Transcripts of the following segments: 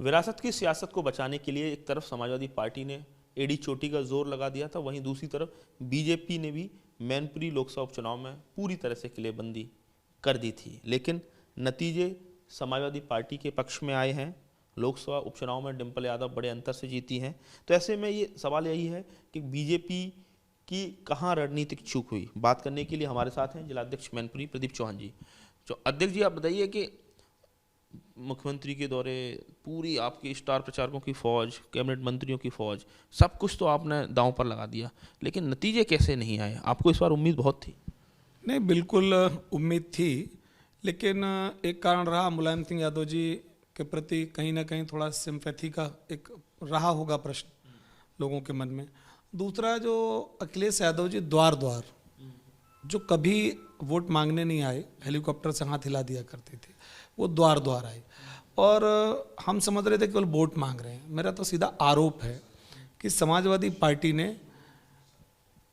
विरासत की सियासत को बचाने के लिए एक तरफ समाजवादी पार्टी ने एड़ी चोटी का जोर लगा दिया था, वहीं दूसरी तरफ बीजेपी ने भी मैनपुरी लोकसभा उपचुनाव में पूरी तरह से किलेबंदी कर दी थी। लेकिन नतीजे समाजवादी पार्टी के पक्ष में आए हैं। लोकसभा उपचुनाव में डिंपल यादव बड़े अंतर से जीती हैं। तो ऐसे में ये सवाल यही है कि बीजेपी की कहाँ रणनीतिक चूक हुई। बात करने के लिए हमारे साथ हैं जिलाध्यक्ष मैनपुरी प्रदीप चौहान जी। तो अध्यक्ष जी, आप बताइए कि मुख्यमंत्री के दौरे, पूरी आपकी स्टार प्रचारकों की फौज, कैबिनेट मंत्रियों की फौज, सब कुछ तो आपने दांव पर लगा दिया, लेकिन नतीजे कैसे नहीं आए? आपको इस बार उम्मीद बहुत थी। नहीं, बिल्कुल उम्मीद थी, लेकिन एक कारण रहा मुलायम सिंह यादव जी के प्रति कहीं ना कहीं थोड़ा सिंपैथी का एक रहा होगा प्रश्न लोगों के मन में। दूसरा, जो अखिलेश यादव जी द्वार द्वार जो कभी वोट मांगने नहीं आए, हेलीकॉप्टर से हाथ हिला दिया करते थे, वो द्वार द्वार आए और हम समझ रहे थे केवल वोट मांग रहे हैं। मेरा तो सीधा आरोप है कि समाजवादी पार्टी ने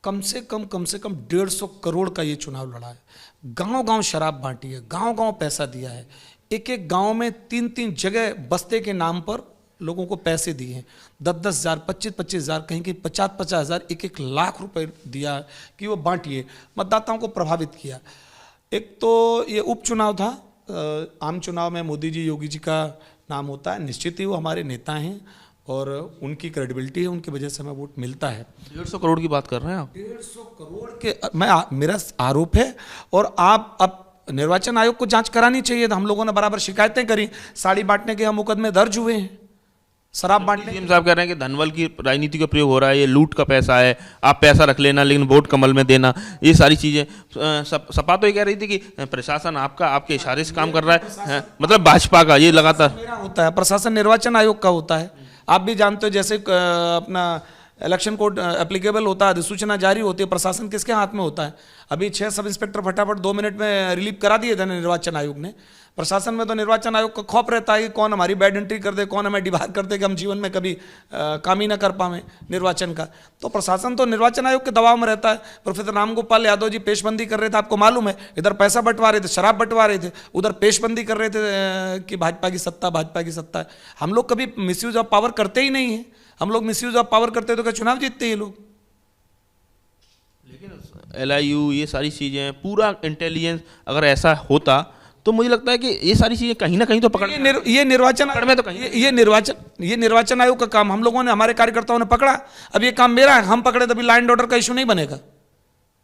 कम से कम 150 करोड़ का ये चुनाव लड़ा है। गांव-गांव शराब बांटी है, गांव-गांव पैसा दिया है, एक एक गांव में 3-3 जगह बस्ते के नाम पर लोगों को पैसे दिए हैं, 10-10 हज़ार, 25-25 हज़ार, कहीं कहीं 50-50 हज़ार, 1-1 लाख रुपए दिया कि वो बांटिए, मतदाताओं को प्रभावित किया। एक तो ये उपचुनाव था, आम चुनाव में मोदी जी, योगी जी का नाम होता है, निश्चित ही वो हमारे नेता हैं और उनकी क्रेडिबिलिटी है, उनकी वजह से हमें वोट मिलता है। 150 करोड़ की बात कर रहे हैं आप? 150 करोड़ के मेरा आरोप है। और आप अब निर्वाचन आयोग को जांच करानी चाहिए था। हम लोगों ने बराबर शिकायतें करी, साड़ी बांटने के हम मुकदमे दर्ज हुए हैं, शराब बांटने। सीएम साहब कह रहे हैं कि धनबल की राजनीति का प्रयोग हो रहा है, ये लूट का पैसा है, आप पैसा रख लेना लेकिन वोट कमल में देना, ये सारी चीजें। सपा तो ये कह रही थी कि प्रशासन आपके इशारे से काम कर रहा है, मतलब भाजपा का ये लगातार मेरा होता है, प्रशासन निर्वाचन आयोग का होता है। आप भी जानते हो, जैसे अपना इलेक्शन कोड एप्लीकेबल होता है, अधिसूचना जारी होती है, प्रशासन किसके हाथ में होता है? अभी 6 सब इंस्पेक्टर फटाफट 2 मिनट में रिलीव करा दिए थे निर्वाचन आयोग ने। प्रशासन में तो निर्वाचन आयोग का खौफ रहता है कि कौन हमारी बैड एंट्री कर दे, कौन हमें डिबार कर दे कि हम जीवन में कभी काम ही ना कर पाएं निर्वाचन का। तो प्रशासन तो निर्वाचन आयोग के दबाव में रहता है। प्रोफेसर रामगोपाल यादव जी पेशबंदी कर रहे थे, आपको मालूम है, इधर पैसा बंटवा रहे थे, शराब बंटवा रहे थे, उधर पेशबंदी कर रहे थे कि भाजपा की सत्ता, भाजपा की सत्ता है। हम लोग कभी मिसयूज ऑफ पावर करते ही नहीं है। हम लोग मिसयूज ऑफ पावर करते तो क्या चुनाव जीतते ये लोग? लेकिन LIU, ये सारी चीजें, पूरा इंटेलिजेंस अगर ऐसा होता तो मुझे लगता है कि ये सारी चीजें कहीं ना कहीं तो पकड़ ये निर्वाचन में तो कहीं ये निर्वाचन आयोग का काम, हम लोगों ने, हमारे कार्यकर्ताओं ने पकड़ा। अब ये काम मेरा है, हम पकड़े तभी लॉ एंड ऑर्डर का इशू नहीं बनेगा।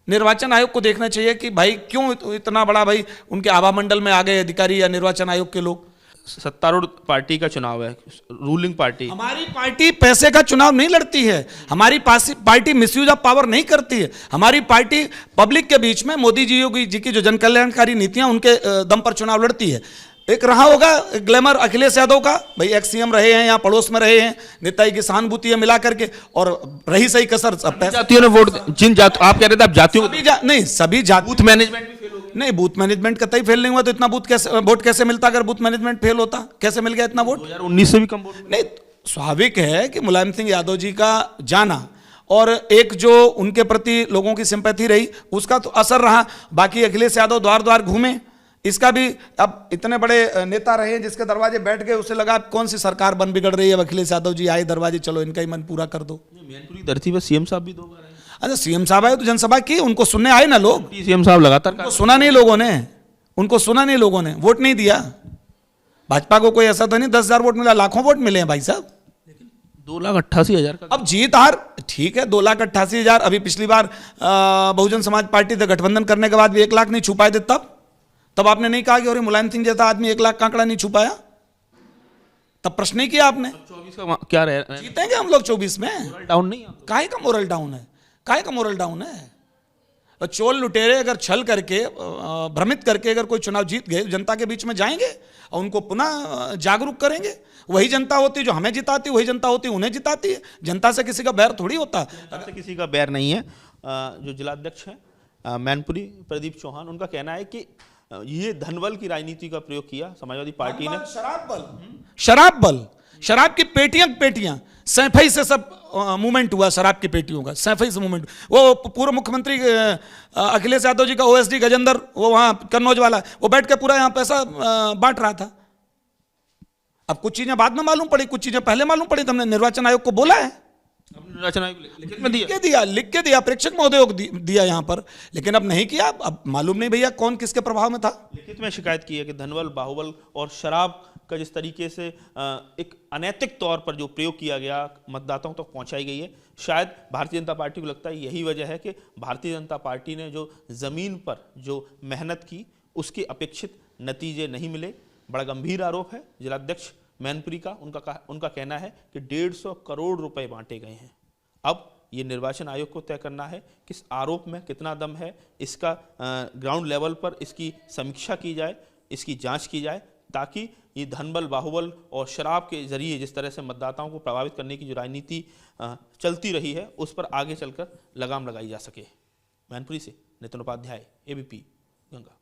निर्वाचन आयोग को देखना चाहिए कि भाई क्यों इतना बड़ा, भाई उनके आभा मंडल में आ गए अधिकारी या निर्वाचन आयोग के लोग। सत्तारूढ़ पार्टी का चुनाव है, रूलिंग पार्टी। हमारी पार्टी पैसे का चुनाव नहीं लड़ती है, हमारी पार्टी मिसयूज ऑफ पावर नहीं करती है। हमारी पार्टी पब्लिक के बीच में मोदी जी, योगी जी की जो जन कल्याणकारी नीतियां, उनके दम पर चुनाव लड़ती है। एक रहा होगा ग्लैमर अखिलेश यादव का, भाई एक्स CM रहे हैं, यहाँ पड़ोस में रहे हैं, नेताजी की सहानुभूति है मिला करके, और रही सही कसर जातियों ने वोट, आप कह रहे थे आप जातियों नहीं, सभी बूथ मैनेजमेंट नहीं, बूथ मैनेजमेंट कतई फेल नहीं हुआ तो इतना वोट कैसे मिलता? अगर बूथ मैनेजमेंट फेल होता, कैसे मिल गया इतना वोट? 2019 से भी कम वोट नहीं। स्वाभाविक है कि मुलायम सिंह यादव जी का जाना और एक जो उनके प्रति लोगों की सिंपैथी रही, उसका तो असर रहा। बाकी अखिलेश यादव द्वार द्वार घूमे, इसका भी, अब इतने बड़े नेता रहे जिसके दरवाजे बैठ गए, उसे लगा कौन सी सरकार बन बिगड़ रही है, अखिलेश यादव जी आए दरवाजे, चलो इनका ही मन पूरा कर दो। मैनपुरी धरती पर CM साहब भी 2 बार आए। अच्छा, CM साहब आए तो जनसभा की, उनको सुनने आए ना लोग। CM साहब लगातार, उनको सुना नहीं लोगों ने, उनको सुना नहीं लोगों ने, वोट नहीं दिया। भाजपा को कोई ऐसा तो नहीं 10,000 वोट मिला, लाखों वोट मिले हैं भाई साहब। 2,88,000 का। अब जीत हार ठीक है, 2,88,000। अभी पिछली बार बहुजन समाज पार्टी से गठबंधन करने के बाद भी 1 लाख नहीं छुपाए थे, तब आपने नहीं कहा कि और मुलायम सिंह जैसा आदमी 1 लाख का आंकड़ा नहीं छुपाया, तब प्रश्न नहीं किया आपने। 24 का क्या रहे? जीतेंगे हम लोग 24 में। डाउन नहीं, काहे का मोरल डाउन है? काहे का मोरल डाउन है? चोल लुटेरे अगर छल करके, भ्रमित करके अगर कोई चुनाव जीत गए, जनता के बीच में जाएंगे और उनको पुनः जागरूक करेंगे। वही जनता होती है जो हमें जिताती, वही जनता होती है उन्हें जिताती है। जनता से किसी का बैर थोड़ी होता है। किसी का बैर नहीं है। जो जिलाध्यक्ष हैं मैनपुरी प्रदीप चौहान, उनका कहना है कि ये धनबल की राजनीति का प्रयोग किया समाजवादी पार्टी ने। शराब बल, शराब की पेटियां सैफई से सब मूवमेंट हुआ, शराब की पेटियों का सैफई से मूवमेंट। वो पूर्व मुख्यमंत्री अखिलेश यादव जी का OSD गजेंद्र, वो वहाँ कन्नौज वाला, वो बैठ के पूरा यहाँ पैसा बांट रहा था। अब कुछ चीजें बाद में मालूम पड़ी, कुछ चीजें पहले मालूम पड़ी, तो हमने निर्वाचन आयोग को बोला है, हमने निर्वाचन आयोग लिखित में दिया। लिख के दिया प्रेक्षक महोदय को दिया यहाँ पर, लेकिन अब नहीं किया। अब मालूम नहीं भैया कौन किसके प्रभाव में था। लिखित में शिकायत की है कि धनबल बाहुबल और शराब का जिस तरीके से एक अनैतिक तौर पर जो प्रयोग किया गया मतदाताओं तक पहुंचाई गई है, शायद भारतीय जनता पार्टी को लगता है यही वजह है कि भारतीय जनता पार्टी ने जो जमीन पर जो मेहनत की उसके अपेक्षित नतीजे नहीं मिले। बड़ा गंभीर आरोप है जिलाध्यक्ष मैनपुरी का। उनका कहना है कि 150 करोड़ रुपए बांटे गए हैं। अब ये निर्वाचन आयोग को तय करना है कि इस आरोप में कितना दम है, इसका ग्राउंड लेवल पर इसकी समीक्षा की जाए, इसकी जांच की जाए, ताकि ये धनबल बाहुबल और शराब के जरिए जिस तरह से मतदाताओं को प्रभावित करने की जो राजनीति चलती रही है उस पर आगे चलकर लगाम लगाई जा सके। मैनपुरी से नितिन उपाध्याय, एबीपी गंगा।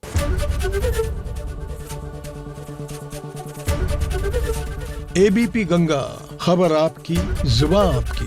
एबीपी गंगा, खबर आपकी, जुबान आपकी।